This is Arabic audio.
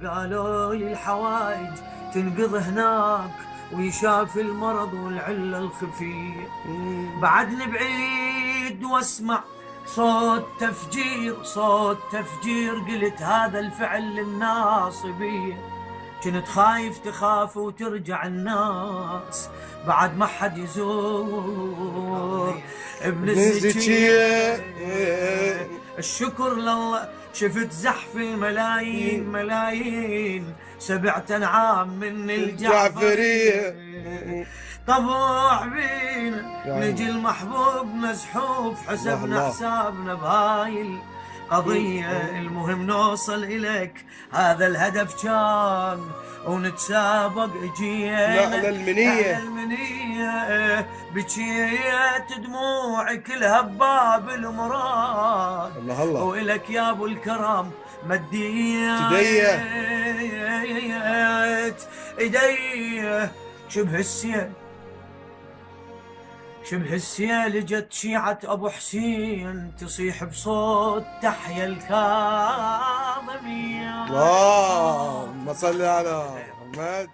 قالوا لي الحوايج تنقض هناك ويشاف المرض والعلة الخفية. بعدني بعيد واسمع صوت تفجير صوت تفجير، قلت هذا الفعل للناصبية. كنت خايف تخاف وترجع الناس بعد ما حد يزور ابن الزكية. الشكر لله شفت زحف الملايين ملايين، 7 أنعام من الجعفرية. طبوع بينا نجي المحبوب مزحوف، حسبنا حسابنا بهاي القضية. المهم نوصل إليك هذا الهدف كان، ونتسابق جينا نعلى المنية بكيت دموع كلها بباب المراد. الله الله. وإلك يا أبو الكرم مديت إيدي شبه السيل شبه السيل. جت شيعة أبو حسين تصيح بصوت تحيا الكاظمية. اللهم صل على محمد.